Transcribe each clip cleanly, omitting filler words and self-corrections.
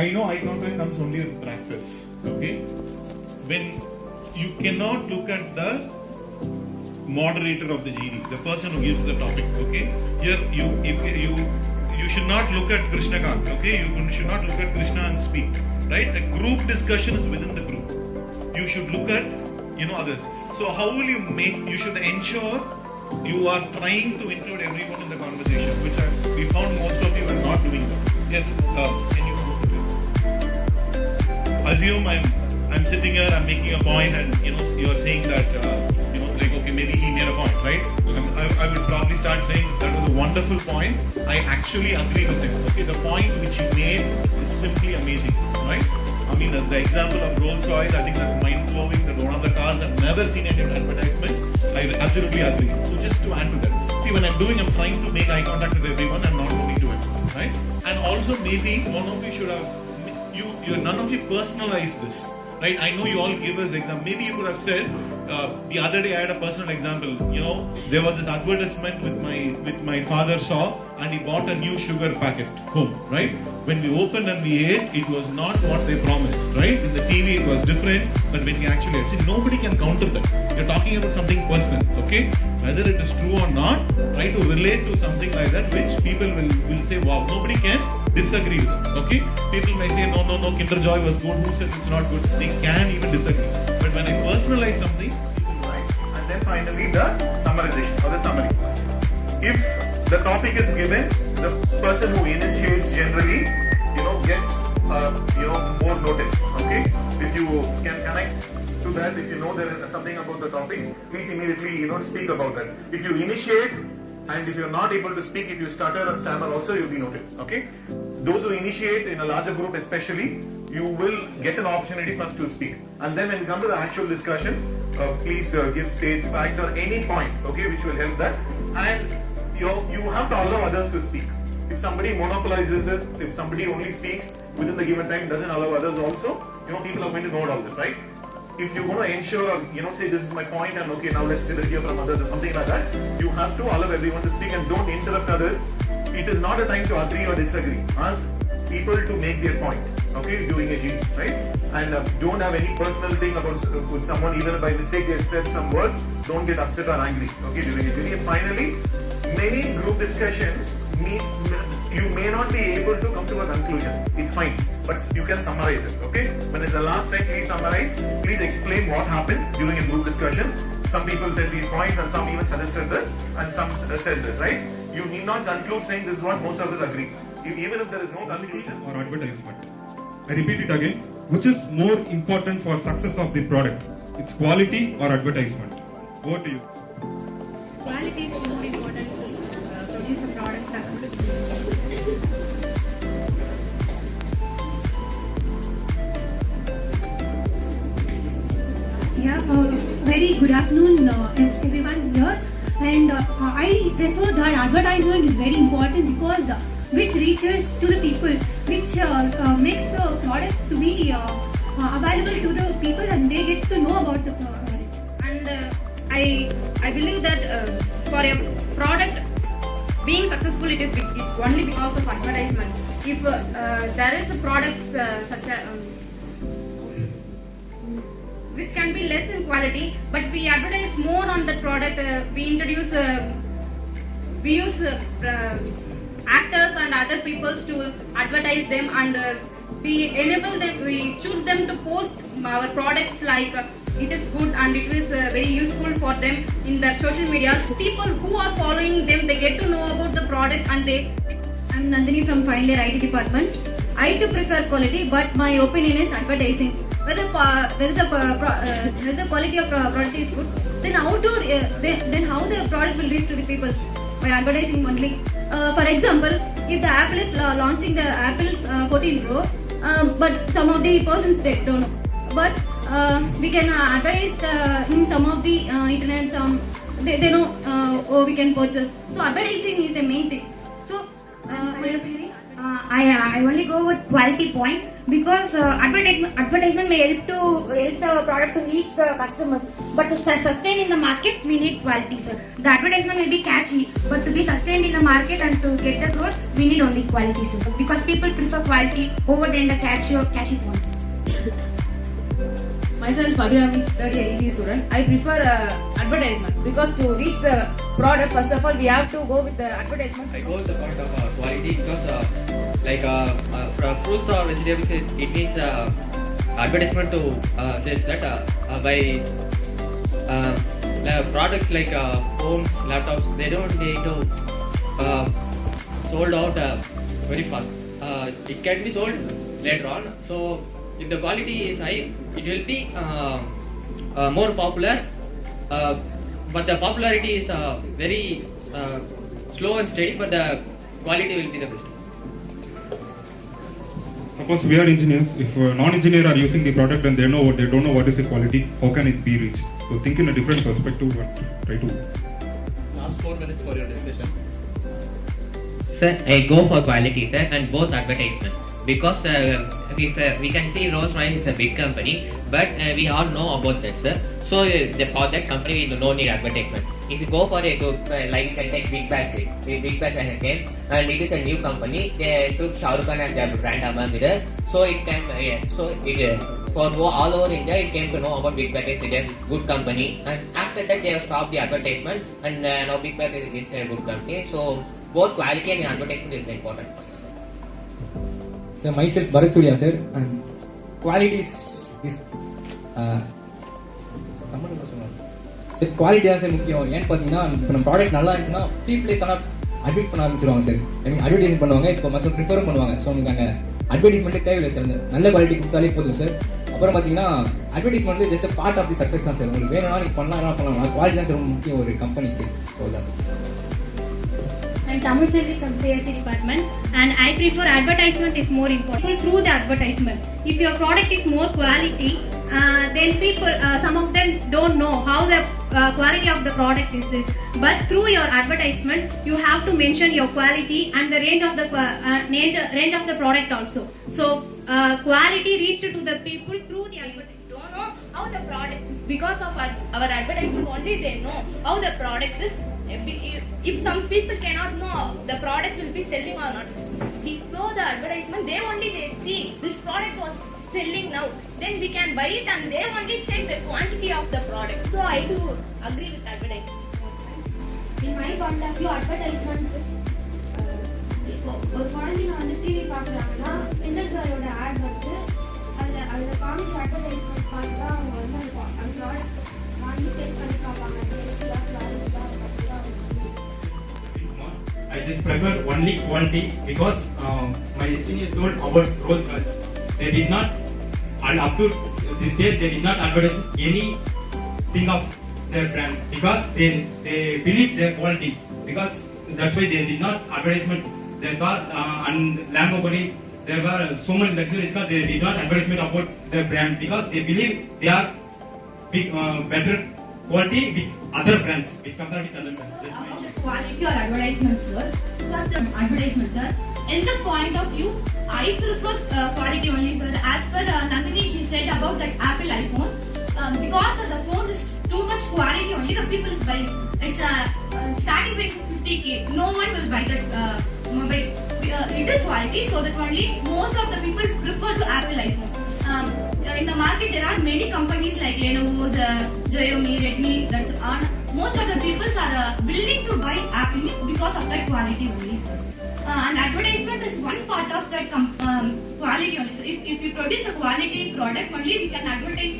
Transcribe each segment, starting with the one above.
I know eye contact comes only with practice. Okay, when you cannot look at the moderator of the GD, the person who gives the topic. Okay, here you should not look at Krishnakant. Okay, you should not look at Krishna and speak. Right, a group discussion is within the group. You should look at others. So how will you make? You should ensure you are trying to include everyone in the conversation, which we found most of you are not doing that. Yes, can you assume I'm sitting here, I'm making a point, and you're saying that like, okay, maybe he made a point, right? I would probably start saying that was a wonderful point. I actually agree with him. Okay, the point which he made is simply amazing, right? I mean, the example of Rolls-Royce, I think that's mind-blowing. That one of the cars I've never seen any advertisement. I absolutely agree. So just to add to that, see, when I'm trying to make eye contact with everyone, I'm not looking to it, right? And also maybe one of you should have, none of you personalize this, right? I know you all give us example. Maybe you could have said, the other day I had a personal example. There was this advertisement with my father saw, and he bought a new sugar packet home, right? When we opened and we ate, it was not what they promised, right? In the TV it was different, but when we actually ate, see, nobody can counter that. You're talking about something personal, okay? Whether it is true or not, try to relate to something like that, which people will say, wow, nobody can disagree with it, okay? People may say, no, Kinder Joy was good, who said it's not good? They can even disagree. But when I personalize something, people write, and then finally the summarization or the summary. If the topic is given, the person who initiates generally, gets more notice. Okay, if you can connect to that, if you know there is something about the topic, please immediately speak about that. If you initiate and if you are not able to speak, if you stutter or stammer, also you'll be noted. Okay, those who initiate in a larger group, especially, you will get an opportunity first to speak, and then when you come to the actual discussion, please give states, facts, or any point, okay, which will help that, and you have to allow others to speak. If somebody monopolizes it, if somebody only speaks within the given time, doesn't allow others also, people are going to note all this, right? If you want to ensure, or say this is my point, and okay, now let's hear from others or something like that, you have to allow everyone to speak and don't interrupt others. It is not a time to agree or disagree. Ask people to make their point, okay, during a G, right? And don't have any personal thing about with someone, even by mistake they said some word, don't get upset or angry, okay, during a G. And finally, many group discussions, you may not be able to come to a conclusion. It's fine, but you can summarize it, okay? When it's the last time, please summarize. Please explain what happened during a group discussion. Some people said these points, and some even suggested this, and some said this, right? You need not conclude saying this is what most of us agree. Even if there is no conclusion. Or advertisement. I repeat it again. Which is more important for success of the product? It's quality or advertisement? Over to you. Quality is more important to produce a product successfully. Yeah, very good afternoon everyone here, and I prefer that advertisement is very important because which reaches to the people, which makes the product to be available to the people, and they get to know about the product. And I believe that for a product being successful, it's only because of advertisement. If there is a product such as which can be less in quality, but we advertise more on the product, we introduce, we use actors and other peoples to advertise them, and we enable them, we choose them to post our products like it is good and it is very useful for them in their social media. People who are following them, they get to know about the product, and they. I'm Nandini from Final Year IT department. I too prefer quality, but my opinion is advertising. Whether the quality of product is good, then how the product will reach to the people? By advertising only. For example, if the Apple is launching the Apple 14 Pro, but some of the persons they don't know, but we can advertise in some of the internet. They know, or we can purchase. So advertising is the main thing. So my opinion, I only go with quality point because advertisement may help the product to reach the customers, but to sustain in the market we need quality, sir. The advertisement may be catchy, but to be sustained in the market and to get the growth we need only quality, sir. Because people prefer quality over than the catchy point. Myself, Abhirami, third year ECE student. I prefer advertisement because to reach the product, first of all, we have to go with the advertisement. I go with the point of quality because, for fruits or vegetables, it needs advertisement to say that by products like phones, laptops, they don't need to sold out very fast. It can be sold later on. So if the quality is high, it will be more popular, but the popularity is very slow and steady, but the quality will be the best. Suppose we are engineers, if non-engineer are using the product and they don't know what is the quality, how can it be reached? So think in a different perspective and try to. Last 4 minutes for your discussion. Sir, I go for quality, sir, and both advertisement. Because we can see Rolls-Royce is a big company, but we all know about that, sir. So for that company, we don't need advertisement. If you go for a like you can take Big Bash as a name, and it is a new company. They took Shah Rukh Khan as their brand ambassador. So it can for all over India, it came to know about Big Bash is a good company. And after that, they have stopped the advertisement, and now Big Bash is a good company. So both quality and advertisement is important. So myself, Bharat Surya, sir, and quality is quality தான் sir முக்கியம். ஏன்னு பார்த்தீங்கன்னா இப்போ நம்ம product நல்லா இருந்துச்சுன்னா பீப்புளே cannot advice பண்ண ஆரம்பிச்சிருவாங்க சார். அட்வர்டைஸ் பண்ணுவாங்க, இப்போ மற்ற ப்ரிஃபரும் பண்ணுவாங்க. ஸோ உங்களுக்கு அங்கே அட்வர்டைஸ்மெண்ட்டே தேவையில்லை சார். நல்ல குவாலிட்டி கொடுத்தாலே போதும் சார். அப்புறம் பார்த்தீங்கன்னா advertisement just part of the success தான் சார். உங்களுக்கு வேணும்னா நீங்கள் பண்ணலாம். குவாலிட்டி தான் சார் ரொம்ப முக்கியம் ஒரு கம்பெனிக்கு. ஸோ தான் sir. I'm Tamil Chelvi from CSE department, and I prefer advertisement is more important through the advertisement. If your product is more quality, then people, some of them don't know how the quality of the product is this. But through your advertisement, you have to mention your quality and the range of the range of the product also. So quality reached to the people through the advertisement. Don't know how the product is. Because of our advertisement only they know how the product is. If some people cannot know the product will be selling or not, below the advertisement they see this product was selling now, then we can buy it and they only check the quantity of the product. So I do agree with advertisement. In my point of view, advertisement is ஒரு குழந்தைங்க வந்து TV பார்க்குறாங்கன்னா என்டர்ஜாயோட add வந்து அதில் காமிக்கிற advertisement பார்த்து தான் அவங்க வந்து அந்த ப்ராடக்ட் வாங்கி டெஸ்ட் பண்ணி பார்ப்பாங்க. I just prefer only quality because my senior told about Rolls-Royce. They did not, and up to this day, they did not advertise anything of their brand because they believe their quality. Because that's why they did not advertisement their car and Lamborghini. There were so many luxuries cars. They did not advertisement about their brand because they believe they are better quality with other brands. With compared with other brands. Quality or advertisement, sir. First, advertisement, sir. In the point of view, I prefer quality only, sir. As per Nandini, she said about that Apple iPhone, because the phone is too much quality only, the people is buying. It's starting price is 50k. No one will buy that mobile. It is quality, so that only most of the people prefer to Apple iPhone. In the market, there are many companies like Lenovo, Xiaomi, Redmi. That's on. Most of the people are willing to buy Apple because of that quality only. And advertisement is one part of that quality only. So if you produce a quality product only, we can advertise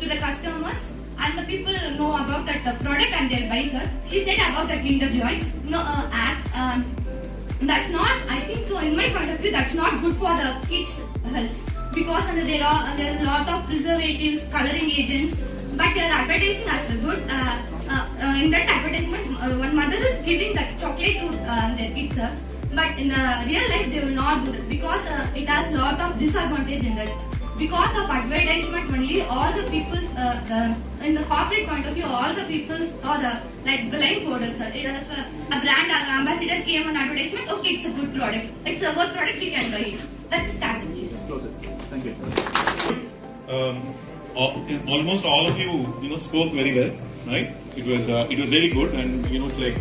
to the customers and the people know about that product and they'll buy, sir. She said about that Kinder Joy. No, that's not, I think so in my point of view, that's not good for the kids' health. Because there are a lot of preservatives, coloring agents, but they are advertising as a good. In that advertisement, one mother is giving that chocolate to their kids, but in real life they will not do that because it has lot of disadvantage in that. because of advertisement only, all the people, in the corporate point of view, all the people are like blindfolded, sir. A brand ambassador came on advertisement, okay, it's a good product. It's a worth product, we can buy it. That's the strategy. Close it. Thank you. Almost all of you, spoke very well, right? It was really good, and it's like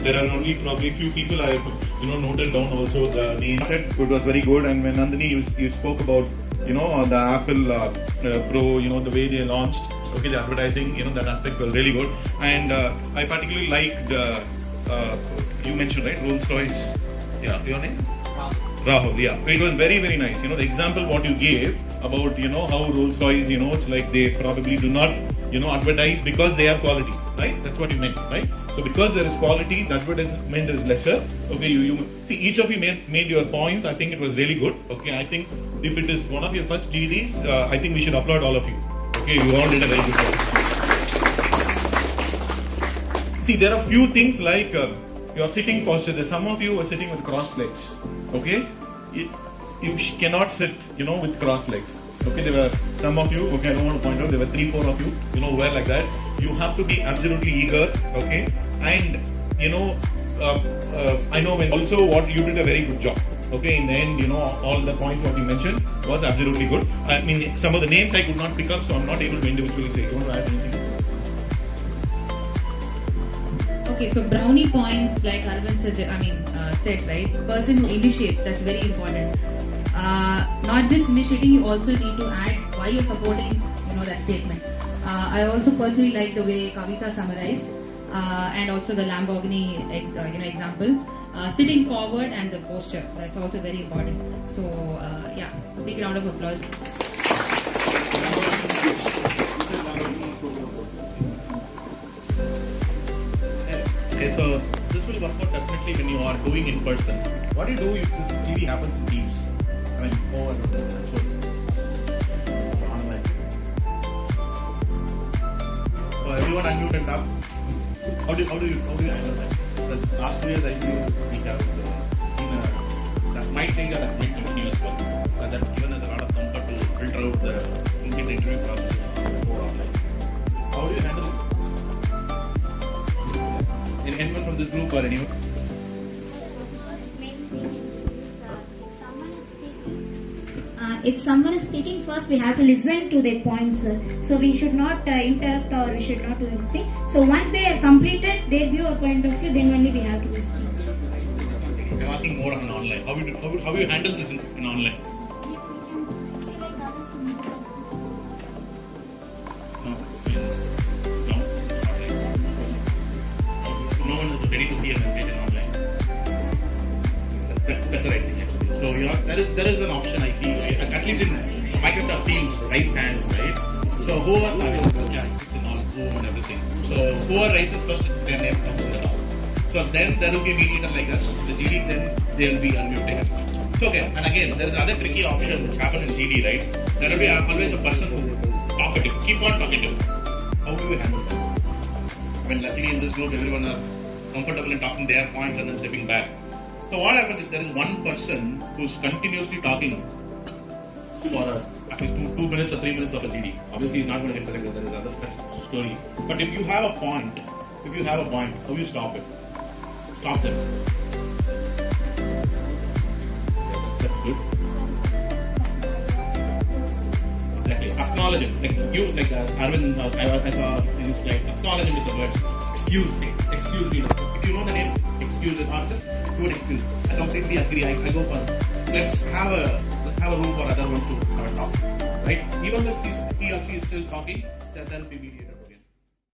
there are only probably few people I have noted down also the name. It was very good, and when Nandini you spoke about the Apple Pro, the way they launched, okay, the advertising, that aspect was really good, and I particularly liked you mentioned, right, Rolls-Royce, yeah, your name? Rahul, yeah. It was very, very nice. The example what you gave about, how Rolls-Royce, it's like they probably do not, advertise because they have quality, right? That's what you meant, right? So because there is quality, the advertisement is lesser. Okay, you see, each of you made your points. I think it was really good. Okay, I think if it is one of your first GDs, I think we should applaud all of you. Okay, you all did a very good job. See, there are few things like your sitting posture. There's some of you are sitting with crossed legs. Okay, you cannot sit, with crossed legs. Okay, there were some of you. Okay, I don't want to point out. There were 3-4 of you, who were like that. You have to be absolutely eager. Okay, and I know when also what you did a very good job. Okay, in the end, all the points what you mentioned was absolutely good. I mean, some of the names I could not pick up, so I'm not able to individually say. You want to add anything? Okay, so brownie points, like Arvind said, right? Person who initiates, that's very important. Not just initiating, you also need to add why you're supporting, that statement. I also personally like the way Kavita summarized, and also the Lamborghini, example. Sitting forward and the posture, that's also very important. So, yeah, big round of applause. Okay, so this will work out definitely when you are doing in person. What do you do if this TV happens in Teams? I mean, online. So everyone unmute and talk. How do you handle that? The last 2 years I think we have seen that might change or that might continue as well. That given us a lot of comfort to filter out the interview process more offline. How do you handle it? Anyone from this group or anyone? If someone is speaking first, we have to listen to their points. So we should not interrupt or we should not do anything. So once they have completed their view or point of view, then only we have to listen. I'm asking more on online. How you handle this in online? No one is ready to see a message in online. That's the right thing actually. So there is an option I see, at least in Microsoft Teams, raise hands, right? So whoever, it's in all Zoom and everything. So whoever raises first, their name comes in the top. So then there will be a mediator like us, the GD, then they will be unmuted. So okay, and again, there is another tricky option which happens in GD, right? There will be always a person who talkative, keep on talkative. How do you handle that? I mean, luckily in this group, everyone are comfortable in talking their points and then stepping back. So what happens if there is one person who's continuously talking for at least 2 minutes or 3 minutes of a GD? Obviously, he's not going to get selected. There is other story. But if you have a point, how do you stop it? Stop them. Yeah, that's good. Exactly. Acknowledge it. Like Arvind, I saw in his slide. Acknowledge it with the words. Excuse me. If you know the name, excuse it. Or just do an excuse. I completely agree. I go for. Let's have a room for other ones to have a talk. Right? Even though he or she is still talking, there will be mediator.